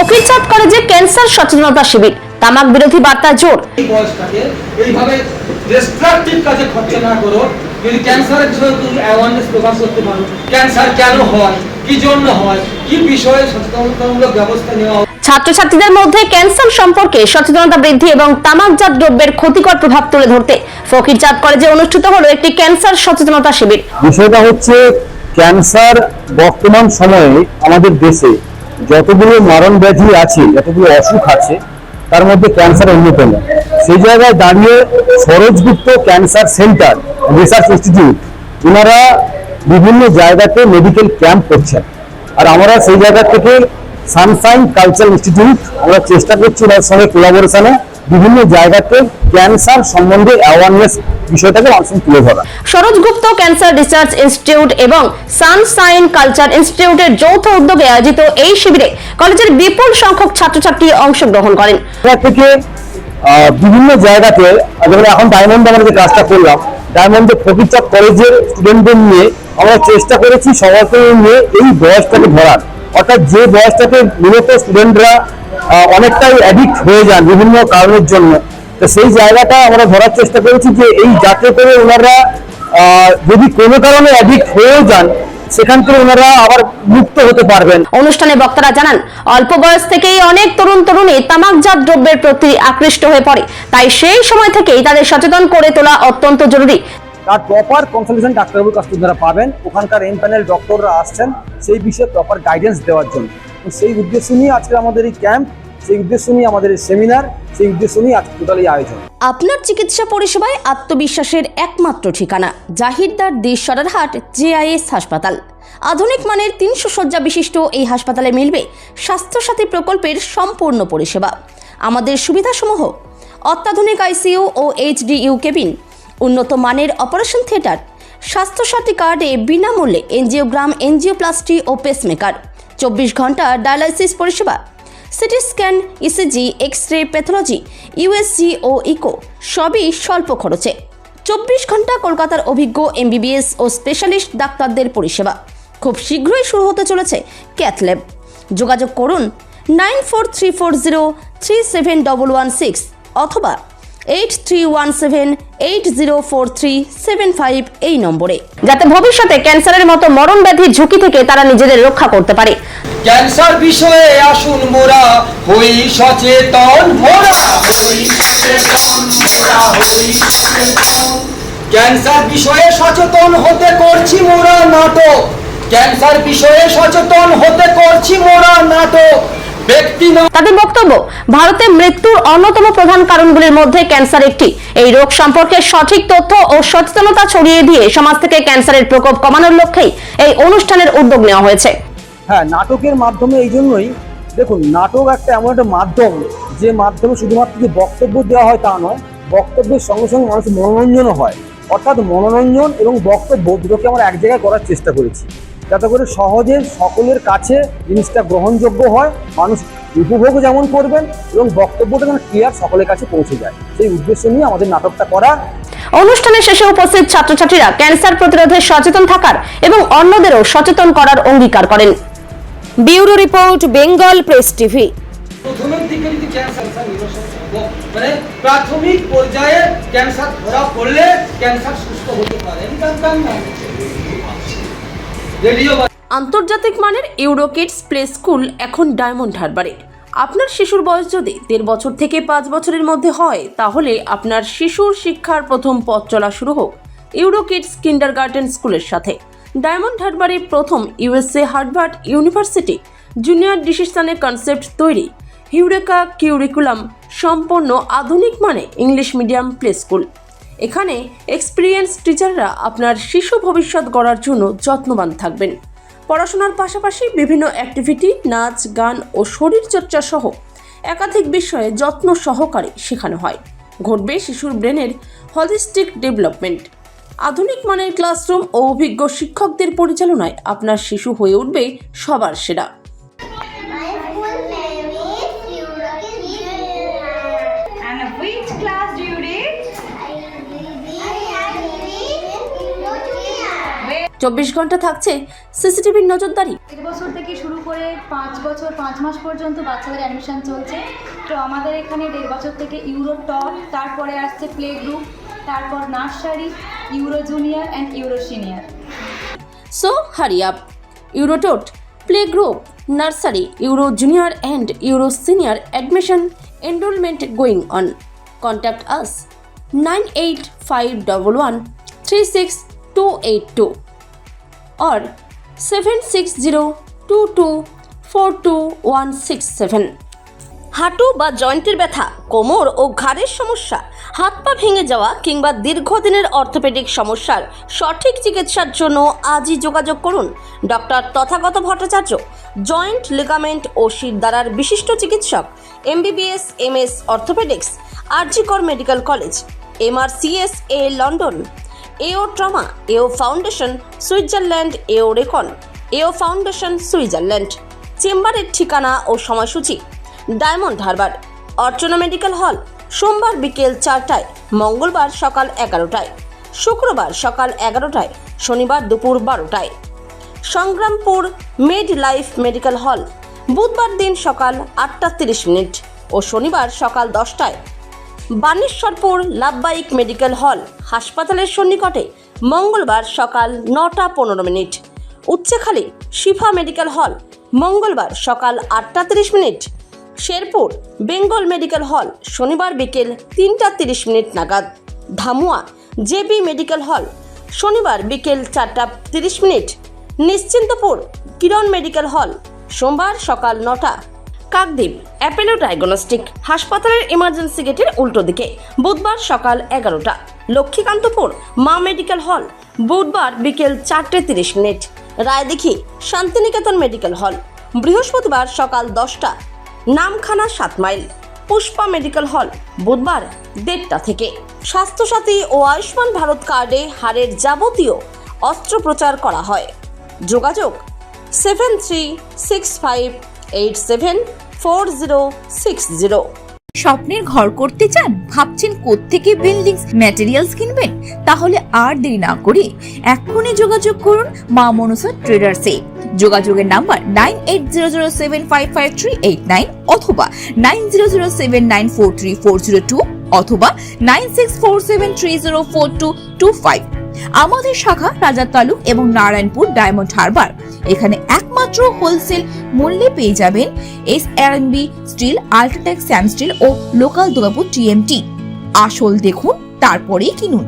ফকিরচাঁদ কলেজে ক্যান্সার সচেতনতা শিবির, তামাক বিরোধী বার্তা জোর। এই বয়সটাকে এইভাবে ডিস্ট্রাকটিভ কাজে খরচা না করো, যদি ক্যান্সারের বিষয়ে তুমি অ্যাওয়ারনেস প্রকাশ করতে পারো, ক্যান্সার কেন হয়, কি জন্য হয়, কি বিষয়ে সচেতনতামূলক ব্যবস্থা নেওয়া। ছাত্রছাত্রীদের মধ্যে ক্যান্সার সম্পর্কে সচেতনতা বৃদ্ধি এবং তামাকজাত দ্রব্যের ক্ষতিকর প্রভাব তুলে ধরতে ফকিরচাঁদ কলেজে অনুষ্ঠিত হলো একটি ক্যান্সার সচেতনতা শিবির। বিষয়টা হচ্ছে ক্যান্সার বর্তমান সময়ে আমাদের দেশে যতগুলো মারণ ব্যাধি আছে, যতগুলো অসুখ আছে, তার মধ্যে ক্যান্সার অন্যতম। সেই জায়গায় দাঁড়িয়ে সরোজগুপ্ত ক্যান্সার সেন্টার রিসার্চ ইনস্টিটিউট ওনারা বিভিন্ন জায়গাতে মেডিকেল ক্যাম্প করছেন, আর আমরা সেই জায়গা থেকে সানশাইন কালচার ইনস্টিটিউট আমরা চেষ্টা করছি ওনার সঙ্গে কোলাবোরেশনে বিভিন্ন জায়গাতে ক্যান্সার সম্বন্ধে অ্যাওয়ারনেস বিষয়টাকে মানুষের তুলে ধরা। সরোজগুপ্ত ক্যান্সার রিসার্চ ইনস্টিটিউট এবং সানশাইন কালচার ইনস্টিটিউটের যৌথ উদ্যোগে আয়োজিত এই শিবিরে কলেজের বিপুল সংখ্যক ছাত্রছাত্রী অংশগ্রহণ করেন। থেকে বিভিন্ন জায়গাতে যেমন এখন ডায়মন্ড আমরা যে কাজটা করলাম, ডায়মন্ডে ফকিরচাঁদ কলেজের স্টুডেন্টদের নিয়ে আমরা চেষ্টা করেছি সবাইকে নিয়ে এই বয়সটাকে ধরার, অর্থাৎ যে বয়সটাতে মূলত স্টুডেন্টরা অনেকটাই অ্যাডিক্ট হয়ে যান বিভিন্ন কারণের জন্য। তো সেই জায়গাটা আমরা ধরার চেষ্টা করেছি যে এই যাতে করে ওনারা যদি কোনো কারণে অ্যাডিক্ট হয়েও যান সেখান থেকে ওনারা আবার মুক্ত হতে পারবেন। অনুষ্ঠানে বক্তারা জানান, অল্প বয়স থেকেই অনেক তরুণ তরুণী তামাকজাত দ্রব্যের প্রতি আকৃষ্ট হয়ে পড়ে, তাই সেই সময় থেকেই তাদের সচেতন করে তোলা অত্যন্ত জরুরি। তার প্রপার কনসালটেশন ডাক্তারবাবুর কাছ থেকে পাবেন, ওখানকার এমপ্যানেল ডক্টররা আসছেন সেই বিষয়ে প্রপার গাইডেন্স দেওয়ার জন্য। সেই উদ্দেশ্য নিয়ে আজকে আমাদের এই ক্যাম্প, সেই উদ্দেশ্য নিয়ে আমাদের এই সেমিনার, সেই উদ্দেশ্য নিয়ে আজকে টোটাল এই আয়োজন। আপনার চিকিৎসা পরিষেবায় আত্মবিশ্বাসের একমাত্র ঠিকানা জাহিরদার দেশ সরারহাট জেআইএস হাসপাতাল। আধুনিক মানের 300 শয্যা বিশিষ্ট এই হাসপাতালে মিলবে স্বাস্থ্যসাথী প্রকল্পের সম্পূর্ণ পরিষেবা। আমাদের সুবিধাসমূহ: অত্যাধুনিক আইসিইউ ও এইচডিইউ কেবিন, উন্নত মানের অপারেশন থিয়েটার, স্বাস্থ্যসাথী কার্ডে বিনামূল্যে এনজিওগ্রাম, এনজিওপ্লাস্টি ও পেসমেকার, 24 ঘন্টা ডায়ালাইসিস পরিষেবা, CT scan, ECG, X ray, pathology, USG ও ইকো সবই স্বল্প খরচে। 24 ঘন্টা কলকাতার অভিজ্ঞ এমবিবিএস ও স্পেশালিস্ট ডাক্তারদের পরিষেবা। খুব শীঘ্রই শুরু হতে চলেছে ক্যাথ ল্যাব। যোগাযোগ করুন 9434037116 অথবা 8317804375 এই নম্বরে, যাতে ভবিষ্যতে ক্যান্সারের মতো মরণ ব্যাধির ঝুঁকি থেকে তারা নিজেদের রক্ষা করতে পারে। ক্যান্সার বিষয়ে আসুন মোরা হই সচেতন, ক্যান্সার বিষয়ে সচেতন হতে করছি মোরা নাটক, ক্যান্সার বিষয়ে সচেতন হতে করছি মোরা নাটক। তাদের বক্তব্য, ভারতে মৃত্যুর অন্যতম প্রধান কারণগুলির মধ্যে ক্যান্সার একটি। এই রোগ সম্পর্কে সঠিক তথ্য ও সচেতনতা ছড়িয়ে দিয়ে সমাজ থেকে ক্যান্সারের প্রকোপ কমানোর লক্ষ্যেই এই অনুষ্ঠানের উদ্যোগ নেওয়া হয়েছে। হ্যাঁ, নাটকের মাধ্যমে এই জন্যই দেখুন, নাটক একটা এমন একটা মাধ্যম যে মাধ্যমে শুধুমাত্র যে বক্তব্য দেওয়া হয় তা নয়, বক্তব্যের সঙ্গে সঙ্গে মানুষের মনোরঞ্জনও হয়। অর্থাৎ মনোরঞ্জন এবং বক্তব্য দুটোকে আমরা এক জায়গায় করার চেষ্টা করেছি, যাতে করে সহজে সকলের কাছে জিনিসটা গ্রহণযোগ্য হয়, মানুষ উপভোগ যেমন করবেন এবং বক্তব্যটা যেন ক্লিয়ার সকলের কাছে পৌঁছে যায়, সেই উদ্দেশ্য নিয়ে আমাদের নাটকটা করা। অনুষ্ঠানের শেষে উপস্থিত ছাত্রছাত্রীরা ক্যান্সার প্রতিরোধে সচেতন থাকার এবং অন্যদেরও সচেতন করার অঙ্গীকার করেন। Bureau report, Bengal press TV. প্রথমের দিকে যদি ক্যান্সার নিরসন সম্ভব, মানে প্রাথমিক পর্যায়ে ক্যান্সার ধরা পড়লে ক্যান্সার সুস্থ হতে পারে। আন্তর্জাতিক মানের ইউরোকিডস প্লে স্কুল এখন ডায়মন্ড হারবারে। আপনার শিশুর বয়স যদি 1.5 বছর থেকে 5 বছরের মধ্যে হয়, তাহলে আপনার শিশুর শিক্ষার প্রথম পথ চলা শুরু হোক ইউরোকিডস কিন্ডারগার্টেন স্কুলের সাথে। ডায়মন্ড হারবারে প্রথম ইউএসএ হার্ভার্ড ইউনিভার্সিটি জুনিয়র ডিসিশনের কনসেপ্ট তৈরি হিউরেকা কিউরিকুলাম সম্পন্ন আধুনিক মানে ইংলিশ মিডিয়াম প্লে স্কুল। এখানে এক্সপিরিয়েন্স টিচাররা আপনার শিশু ভবিষ্যৎ গড়ার জন্য যত্নবান থাকবেন। পড়াশোনার পাশাপাশি বিভিন্ন অ্যাক্টিভিটি, নাচ, গান ও শরীরচর্চা সহ একাধিক বিষয়ে যত্ন সহকারে শেখানো হয়। ঘটবে শিশুর ব্রেনের হলিস্টিক ডেভেলপমেন্ট। আধুনিক মানের ক্লাসরুম ও অভিজ্ঞ শিক্ষকদের পরিচালনায় আপনার শিশু হয়ে উঠবে সবার সেরা। I will be 24 ঘন্টা থাকছে সিসিটিভির নজরদারি। 1 বছর থেকে শুরু করে আমাদের 5 বছর 5 মাস পর্যন্ত বাচ্চাদের অ্যাডমিশন চলছে। তো আমাদের এখানে 1.5 বছর থেকে ইউরো টপ, তারপরে আসছে প্লে গ্রুপ, তারপর nursery, euro junior and euro senior. So hurry up. Eurotot, Playgroup, Nursery, Euro Junior and Euro Senior admission enrollment going on. Contact us 98511 36282 or 7602242167. হাঁটু বা জয়েন্টের ব্যথা, কোমর ও ঘাড়ের সমস্যা, হাত পা ভেঙে যাওয়া কিংবা দীর্ঘদিনের অর্থোপেডিক সমস্যার সঠিক চিকিৎসার জন্য আজই যোগাযোগ করুন doctor Tathagata Bhattacharya, joint ligament ও শিরদাঁড়ার বিশিষ্ট চিকিৎসক, MBBS MS orthopaedics, RG Kar medical college, MRCS A London, AO trauma, AO foundation Switzerland, AO recon, AO foundation Switzerland. চেম্বারের ঠিকানা ও সময়সূচি: ডায়মন্ড হারবার, অর্চনা মেডিকেল হল, সোমবার বিকেল 4টায়, মঙ্গলবার সকাল 11টায়, শুক্রবার সকাল 11টায়, শনিবার দুপুর 12টায়। Sangrampur med life medical hall, বুধবার দিন সকাল 8:30 ও শনিবার সকাল 10টায়। বানেশ্বরপুর লাভবাহিক মেডিকেল হল, হাসপাতালের সন্নিকটে, মঙ্গলবার সকাল 9:15। উচ্চখালী শিফা মেডিকেল হল, মঙ্গলবার সকাল 8:30। শেরপুর বেঙ্গল মেডিকেল হল, শনিবার বিকেল 3:30 নাগাদ। ধামুয়া JB মেডিকেল হল, শনিবার বিকেল 4:30। নিশ্চিন্তপুর কিরণ মেডিকেল হল, সোমবার সকাল 9টা। কাকদ্বীপ অ্যাপেলো ডায়াগনস্টিক হাসপাতালের ইমার্জেন্সি গেটের উল্টো দিকে, বুধবার সকাল 11টা। লক্ষ্মীকান্তপুর মা মেডিকেল হল, বুধবার বিকেল 4:30। রায়দিঘি শান্তিনিকেতন মেডিকেল হল, বৃহস্পতিবার সকাল 10টা। Namkhana 7 mile Pushpa medical hall, বুধবার 1:30 থেকে। স্বাস্থ্যসাথী ও আয়ুষ্মান ভারত কার্ডে হাড়ের যাবতীয় অস্ত্রোপচার করা হয়। যোগাযোগ 7365874060। স্বপ্নের ঘর করতে চান, ভাবছেন কোত্থেকে বিল্ডিংস ম্যাটেরিয়ালস কিনবেন? তাহলে আর দেরি না করে এক্ষুনি যোগাযোগ করুন মা মনসা ট্রেডার্সে। যোগাযোগের নাম্বার 9800755389 অথবা 9007943402 অথবা 9647304225। আমাদের শাখা রাজা তালুক এবং নারায়ণপুর ডায়মন্ড হারবার। এখানে একমাত্র হোলসেল মূল্যে পেয়ে যাবেন SRMB steel, UltraTech Shyam steel ও লোকাল দুর্গাপুর TMT। আসল দেখুন, তারপরেই কিনুন।